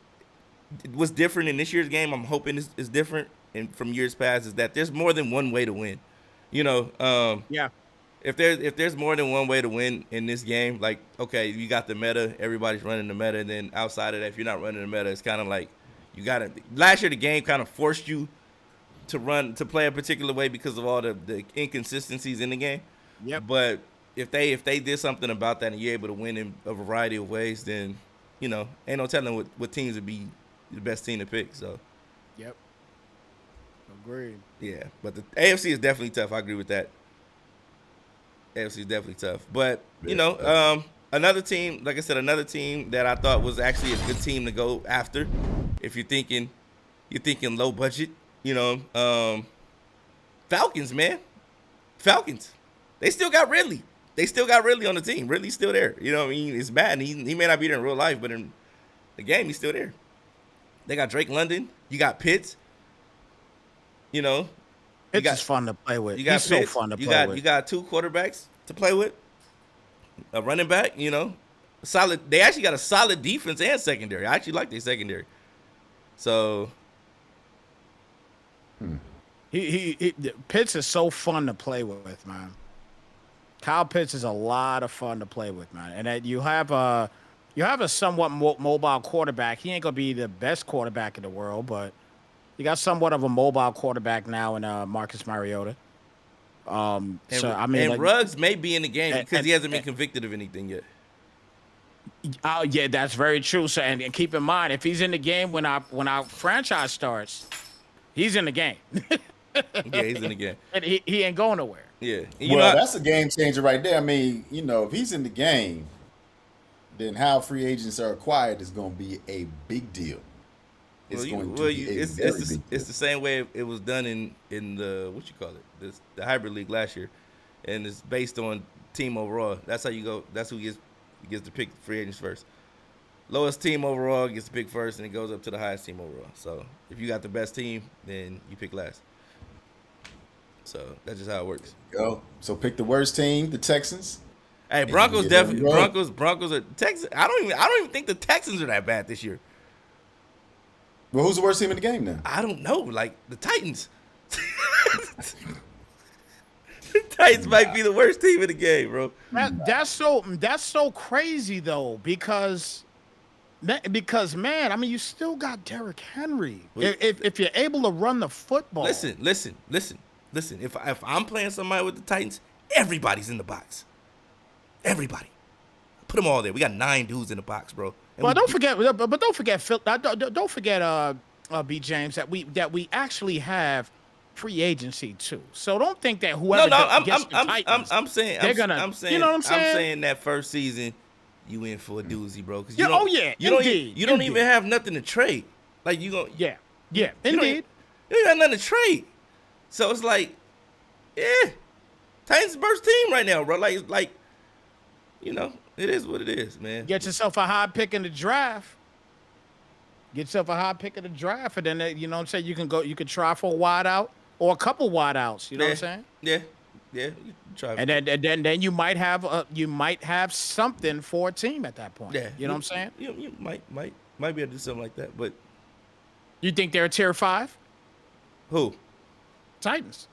what's different in this year's game, I'm hoping is different and from years past, is that there's more than one way to win. Yeah. If there's more than one way to win in this game, like, okay, you got the meta, everybody's running the meta, and then outside of that, if you're not running the meta, it's kind of like you got to. Last year, the game kind of forced you to play a particular way because of all the inconsistencies in the game. Yep. But if they did something about that and you're able to win in a variety of ways, then ain't no telling what teams would be the best team to pick. So, yep, agreed. Yeah, but the AFC is definitely tough. I agree with that. AFC is definitely tough. But another team, like I said, another team that I thought was actually a good team to go after. If you're thinking low budget, Falcons, man. Falcons. They still got Ridley. On the team. Ridley's still there. You know what I mean? It's bad. He may not be there in real life, but in the game, he's still there. They got Drake London. You got Pitts. Pitts is fun to play with. He's so fun to play with. You got 2 quarterbacks to play with. A running back, solid. They actually got a solid defense and secondary. I actually like their secondary. So Pitts is so fun to play with, man. Kyle Pitts is a lot of fun to play with, man. And that you have a somewhat mobile quarterback. He ain't gonna be the best quarterback in the world, but you got somewhat of a mobile quarterback now in Marcus Mariota. Ruggs may be in the game because he hasn't been convicted of anything yet. Oh yeah, that's very true. So and keep in mind, if he's in the game when our franchise starts, he's in the game. Yeah, he's in the game. And he ain't going nowhere. Yeah. That's a game changer right there. I mean, if he's in the game, then how free agents are acquired is going to be a big deal. It's the same way it was done in the the hybrid league last year, and it's based on team overall. That's how you go. That's who gets to pick free agents first. Lowest team overall gets to pick first, and it goes up to the highest team overall. So if you got the best team, then you pick last. So that's just how it works. Go. So pick the worst team, the Texans. Hey, Broncos definitely. Broncos are Texans. I don't even think the Texans are that bad this year. Well, who's the worst team in the game then? I don't know. Like the Titans. The Titans might be the worst team in the game, bro. That's so crazy though, because man, I mean, you still got Derrick Henry. If you're able to run the football. Listen. If I'm playing somebody with the Titans, everybody's in the box. Everybody. Put them all there. We got 9 dudes in the box, bro. Well, don't forget, Phil. Don't forget, B James, that we actually have free agency too. So don't think that whoever gets the Titans, I'm saying, I'm saying, you know what I'm saying? I'm saying that first season, you in for a doozy, bro. Because you don't even have nothing to trade. Like you gonna, indeed. You ain't got nothing to trade. So it's like, Titans burst team right now, bro. Like, you know, it is what it is, man. Get yourself a high pick in the draft. And then you know what I'm saying. You can try for a wide out or a couple wide outs. You know what I'm saying? Yeah. You try. And then you might have something for a team at that point. Yeah. You know what I'm saying? You might be able to do something like that, but you think they're a tier 5? Who? Titans.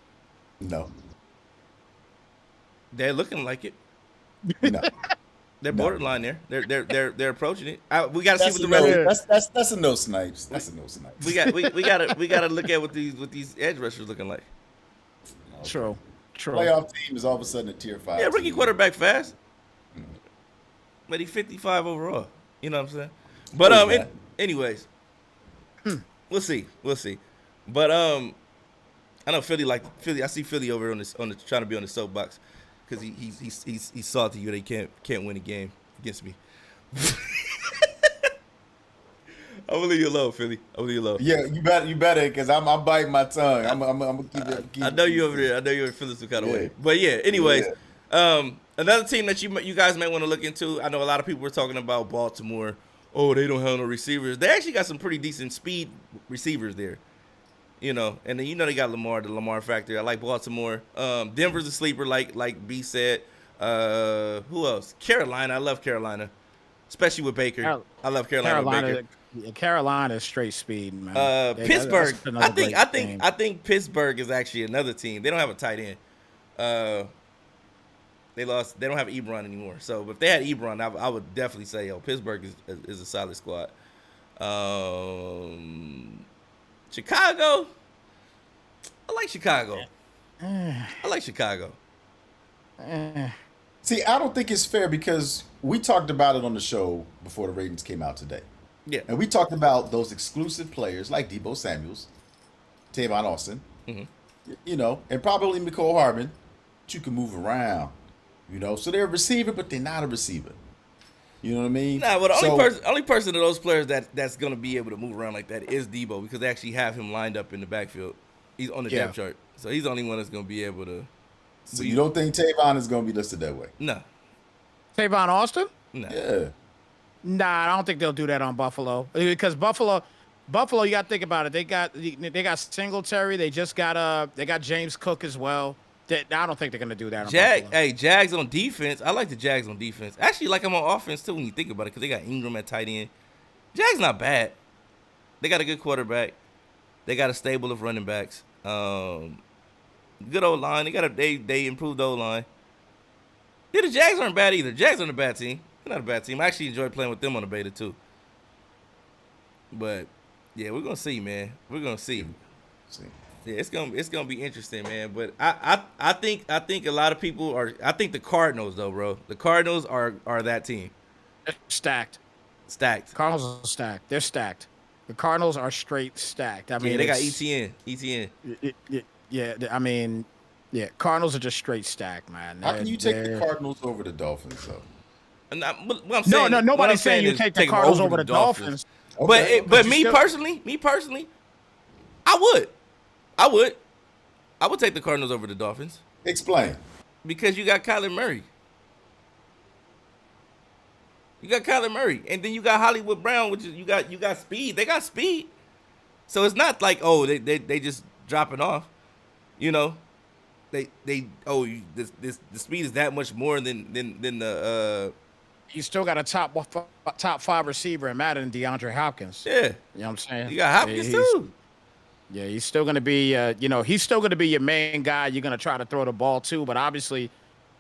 No. They're looking like it. No. They're borderline there. They're approaching it. We got to see what the rest. That's a no Snipes. That's a no Snipes. We gotta look at what these edge rushers looking like. True. Playoff team is all of a sudden a tier 5. Yeah, rookie quarterback fast. But he's 55 overall. You know what I'm saying? But anyways, we'll see. But I know Philly. I see Philly over on the trying to be on the soapbox because he's salty they can't win a game against me. I'm gonna leave you alone, Philly. I'm gonna leave you alone. Yeah, you better, because I'm biting my tongue. I'm gonna keep it. I know you over there. I know you're feeling some kind of way. But yeah, anyways, another team that you guys may want to look into. I know a lot of people were talking about Baltimore. Oh, they don't have no receivers. They actually got some pretty decent speed receivers there. You know, and then they got the Lamar factor. I like Baltimore. Denver's a sleeper, like B said. Who else? Carolina. I love Carolina, especially with Baker. I love Carolina with Baker. Carolina is straight speed, man. Pittsburgh. I think Pittsburgh is actually another team. They don't have a tight end. They lost. They don't have Ebron anymore. So if they had Ebron, I would definitely say, Pittsburgh is a solid squad. Chicago. I like Chicago. See, I don't think it's fair because we talked about it on the show before the ratings came out today. Yeah. And we talked about those exclusive players like Deebo Samuels, Tavon Austin, you know, and probably Mecole Hardman, that you can move around, you know. So they're a receiver, but they're not a receiver. You know what I mean? Nah, but the only person of those players that's going to be able to move around like that is Deebo, because they actually have him lined up in the backfield. He's on the depth chart. So he's the only one that's going to be able to. So you don't think Tavon is going to be listed that way? No. Tavon Austin? No. Yeah. Nah, I don't think they'll do that on Buffalo, because Buffalo, you got to think about it. They got Singletary. They got James Cook as well. I don't think they're gonna do that. Jags on defense. I like the Jags on defense. Actually, like them on offense too when you think about it, because they got Ingram at tight end. Jags not bad. They got a good quarterback. They got a stable of running backs. Good old line. They improved the old line. Yeah, the Jags aren't bad either. Jags aren't a bad team. They're not a bad team. I actually enjoy playing with them on the beta too. But yeah, we're gonna see, man. We're gonna see. Yeah, it's gonna be interesting, man. But I think a lot of people are. I think the Cardinals, though, bro. The Cardinals are that team. Stacked. Cardinals are stacked. They're stacked. The Cardinals are straight stacked. I mean, they got ETN. I mean, Cardinals are just straight stacked, man. How can you take the Cardinals over the Dolphins, though? Nobody's saying you take the Cardinals over the Dolphins. Okay. But me personally, I would take the Cardinals over the Dolphins. Explain. Because you got Kyler Murray. And then you got Hollywood Brown, which is you got speed. They got speed. So it's not like, they just dropping off. You know, the speed is that much more than the. You still got a top 5 receiver in Madden, DeAndre Hopkins. Yeah, you know what I'm saying. You got Hopkins too. Yeah, he's still going to be, he's still going to be your main guy. You're going to try to throw the ball to, but obviously,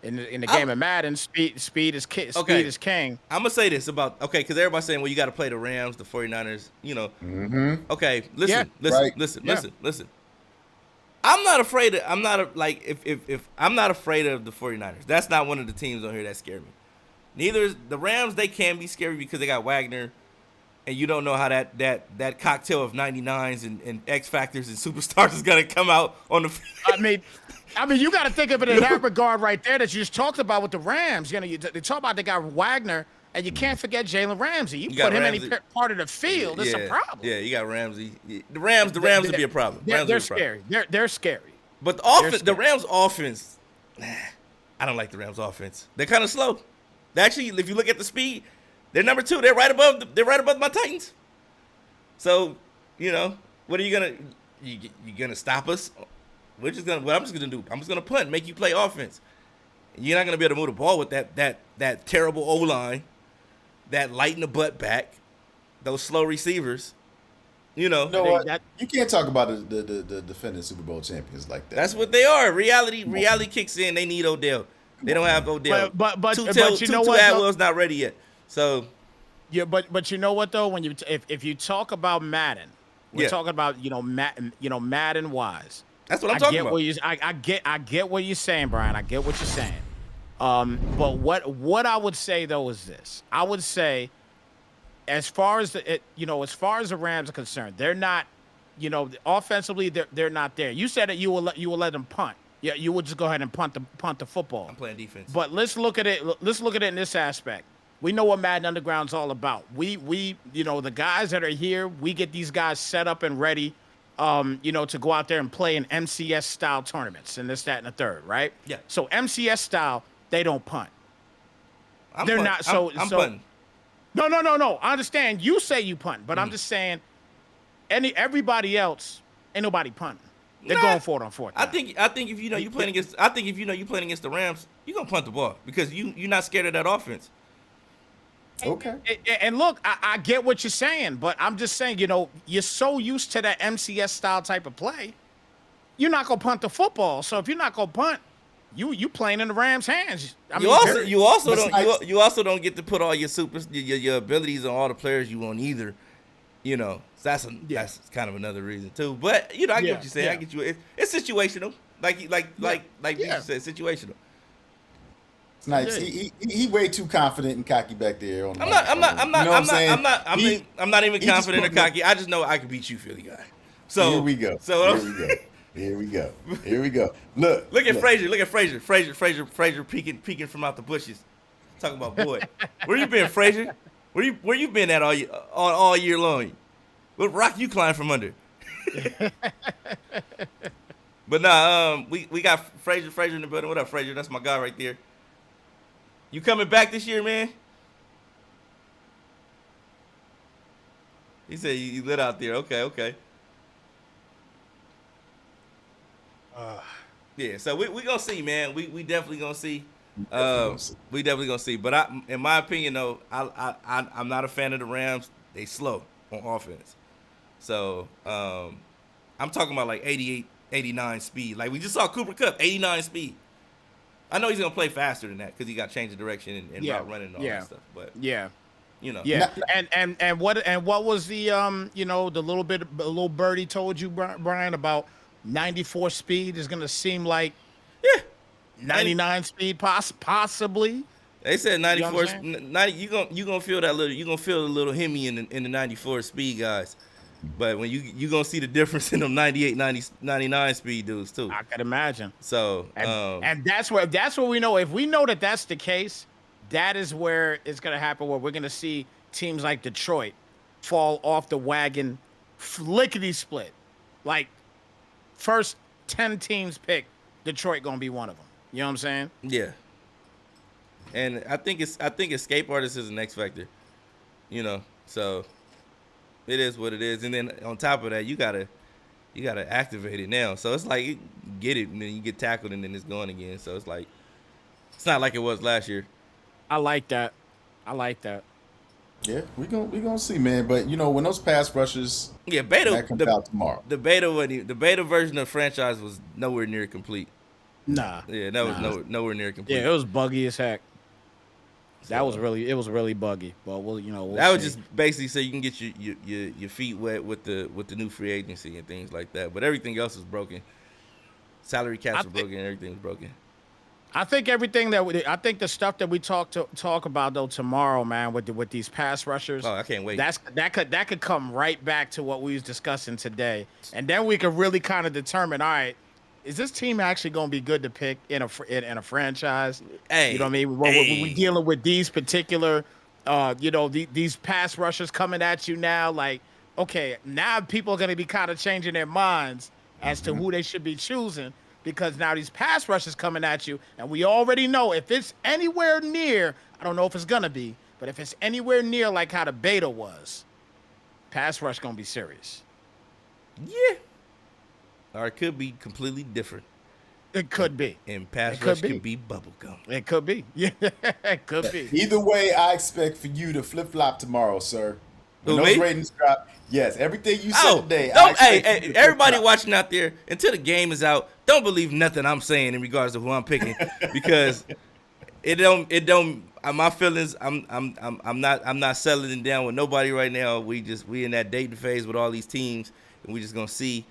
in the game of Madden, speed is king. I'm gonna say this about because everybody's saying, well, you got to play the Rams, the 49ers, you know. Mm-hmm. Okay, listen. I'm not afraid of. If I'm not afraid of the 49ers. That's not one of the teams on here that scare me. Neither is the Rams. They can be scary because they got Wagner, and you don't know how that cocktail of 99s and X factors and superstars is gonna come out on the. I mean, you got to think of it in that regard right there that you just talked about with the Rams. You know, they talk about they got Wagner, and you can't forget Jalen Ramsey. You put him in any part of the field, it's a problem. Yeah, you got Ramsey. The Rams would be a problem. They're scary. They're scary. But the Rams offense, I don't like the Rams offense. They're kind of slow. They actually, if you look at the speed, they're number 2. They're right above my Titans. So, what are you gonna? You gonna stop us? What I'm just gonna do? I'm just gonna punt, make you play offense. You're not gonna be able to move the ball with that terrible O line, that light in the butt back, those slow receivers. You can't talk about the defending Super Bowl champions like that. That's what they are. Reality kicks in. They need Odell. They don't have Odell. But you know what? Atwell's not ready yet. So. Yeah, but you know what though? When if you talk about Madden, we're talking about Madden wise. That's what I'm talking about. I get what you're saying, Brian. I get what you're saying. But what I would say though is this. I would say, as far as the Rams are concerned, they're not, offensively they're not there. You said that you will let them punt. Yeah, you would just go ahead and punt the football. I'm playing defense. But let's look at it. Let's look at it in this aspect. We know what Madden Underground's all about. We the guys that are here, we get these guys set up and ready, to go out there and play in MCS style tournaments and this, that, and the third, right? Yeah. So MCS style, they don't punt. I'm punting. No. I understand. You say you punt, but I'm just saying, everybody else, ain't nobody punting. They're going for it on fourth. I think if you're playing against the Rams, you're gonna punt the ball because you're not scared of that offense. Okay. And look, I get what you're saying, but I'm just saying, you're so used to that MCS style type of play, you're not gonna punt the football. So if you're not gonna punt, you playing in the Rams' hands. You also don't get to put all your abilities on all the players you want either. So that's kind of another reason too. But I get what you're saying. Yeah. I get you. It's situational. Like you said, situational. It's nice. He way too confident and cocky back there. I'm not even confident or cocky. I just know I can beat you, Philly guy. So here we go. Here we go. Look at Frazier. Look at Frazier. Frazier peeking from out the bushes. Talking about boy. Where you been, Frazier? Where you been at all year long? What rock you climb from under? But nah, we got Frazier in the building. What up, Frazier? That's my guy right there. You coming back this year, man? He said you lit out there. Okay. Yeah, so we gonna see, man. We definitely gonna see. We definitely gonna see. But in my opinion, though, I'm not a fan of the Rams. They slow on offense. So I'm talking about like 88, 89 speed. Like we just saw Cooper Kupp, 89 speed. I know he's gonna play faster than that because he got change of direction and route running and all that stuff. But and what was the the little birdie told you, Brian, about 94 speed is gonna seem like 99 speed possibly. They said 94. 90. You gonna feel that little. You gonna feel a little hemi in the 94 speed guys. But when you gonna see the difference in them 98, 90, 99 speed dudes too. I can imagine. So and that's where we know. If we know that that's the case, that is where it's gonna happen. Where we're gonna see teams like Detroit fall off the wagon, lickety split. Like first 10 teams picked, Detroit gonna be one of them. You know what I'm saying? Yeah. And I think escape artist is an X factor. So. It is what it is, and then on top of that, you gotta activate it now. So it's like you get it, and then you get tackled, and then it's going again. So it's like it's not like it was last year. I like that. Yeah, we gonna see, man. But when those pass rushes, beta comes out tomorrow. The beta version of franchise was nowhere near complete. Nah. Yeah, that was nowhere near complete. Yeah, it was buggy as heck. It was really buggy, but we'll that was just basically so you can get your feet wet with the new free agency and things like that. But everything else is broken. Salary caps are broken. Everything was broken. I think the stuff that we talk about though tomorrow, man, with these pass rushers. Oh, I can't wait. That could come right back to what we was discussing today, and then we could really kind of determine, all right, is this team actually going to be good to pick in a franchise? Hey, you know what I mean? When we dealing with these particular, these pass rushers coming at you now, like, okay, now people are going to be kind of changing their minds as to who they should be choosing. Because now these pass rushers coming at you, and we already know if it's anywhere near, I don't know if it's going to be, but if it's anywhere near like how the beta was, pass rush going to be serious. Yeah. Or it could be completely different. It could be. And pass rush could be bubblegum. It could be. Yeah, it could be. Either way, I expect for you to flip-flop tomorrow, sir. When Who, those me? ratings drop, yes, everything you said today. Hey, everybody watching out there, until the game is out, don't believe nothing I'm saying in regards to who I'm picking, because it don't. My feelings, I'm not settling down with nobody right now. We in that dating phase with all these teams, and we just gonna see,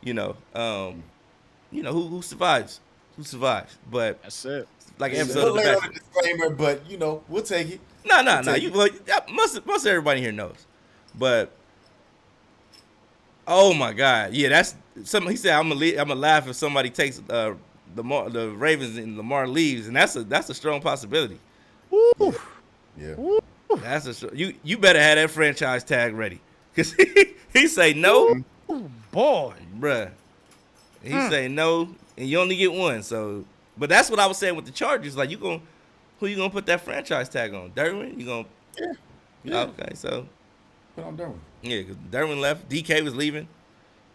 who survives, But that's it. Like an It's episode a of The little Bachelor. disclaimer, but we'll take it. No. Most everybody here knows, but oh my God, yeah, that's something. He said, "I'm gonna laugh if somebody takes the Ravens and Lamar leaves," and that's a strong possibility. Woo. Yeah. Woo. That's you better have that franchise tag ready, because he say no, Ooh, boy, bruh. He say no, and you only get one. So, but that's what I was saying with the Chargers. Like, who you gonna put that franchise tag on? Derwin? You gonna? Yeah. Okay, so. Put on Derwin. Yeah, because Derwin left. DK was leaving.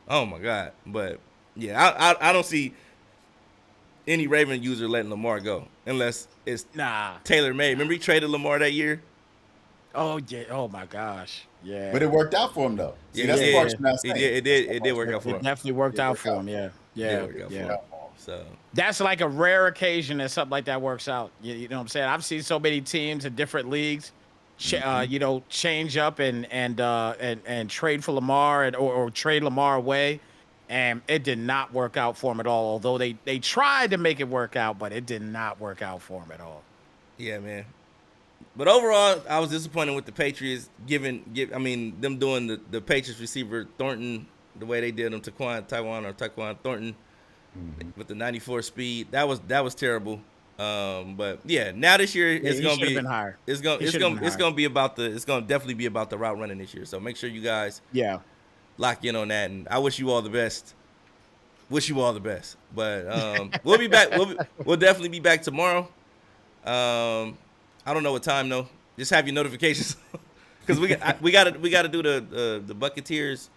Oh, my God. But, yeah, I don't see any Raven user letting Lamar go unless it's tailor-made. Remember he traded Lamar that year? Oh, yeah. Oh, my gosh. Yeah. But it worked out for him, though. See, that's the part you're not saying. It did work out for him. It definitely worked out for him, yeah. Yeah. So that's like a rare occasion that something like that works out. You know what I'm saying? I've seen so many teams in different leagues change up and trade for Lamar or trade Lamar away, and it did not work out for him at all. Although they tried to make it work out, but it did not work out for him at all. Yeah, man. But overall, I was disappointed with the Patriots them doing the Patriots receiver Thornton the way they did him, Tyquan Thornton with the 94 speed. That was terrible. But yeah, now this year it's gonna be higher. It's gonna definitely be about the route running this year. So make sure you guys lock in on that. And I wish you all the best. But we'll be back. We'll definitely be back tomorrow. I don't know what time though. Just have your notifications because we got to do the Buccaneers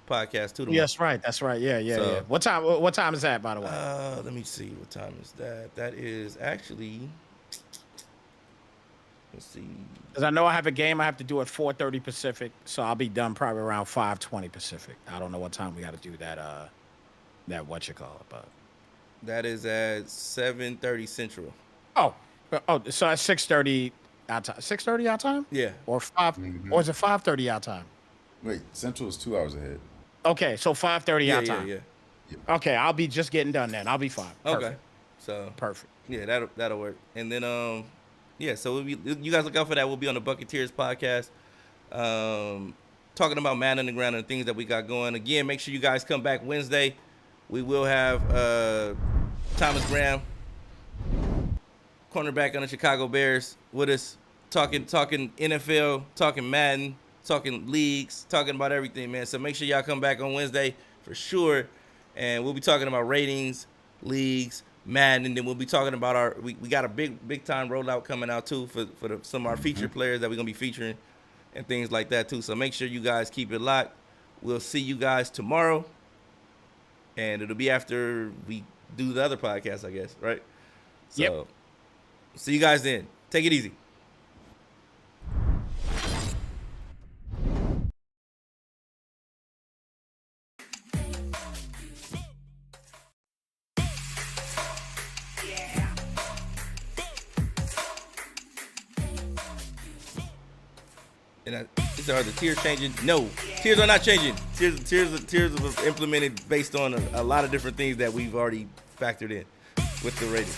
podcast too tomorrow. Yes, right. That's right. Yeah. What time is that, by the way? Let me see. What time is that? That is actually. Let's see. Because I know I have a game I have to do at 4:30 Pacific, so I'll be done probably around 5:20 Pacific. I don't know what time we got to do that. What you call it, but that is at 7:30 Central. Oh, so at 6:30 our time. 6:30 our time? Yeah. Or 5? Or is it 5:30 our time? Wait, Central is 2 hours ahead. Okay, so 5:30 our time. Yeah. Okay, I'll be just getting done then. I'll be fine. Perfect. Okay, so perfect. Yeah, that'll work. And then so you guys look out for that. We'll be on the Buccaneers podcast, talking about Man Underground and things that we got going. Again, make sure you guys come back Wednesday. We will have Thomas Graham, cornerback on the Chicago Bears, with us, talking NFL, talking Madden, talking leagues, talking about everything, man. So make sure y'all come back on Wednesday for sure. And we'll be talking about ratings, leagues, Madden, and then we'll be talking about we got a big time rollout coming out too for some of our featured players that we're gonna be featuring and things like that too. So make sure you guys keep it locked. We'll see you guys tomorrow, and it'll be after we do the other podcast, I guess, right? So, see you guys then. Take it easy. And are the tiers changing? No, tiers are not changing. Tiers are implemented based on a lot of different things that we've already factored in with the rating.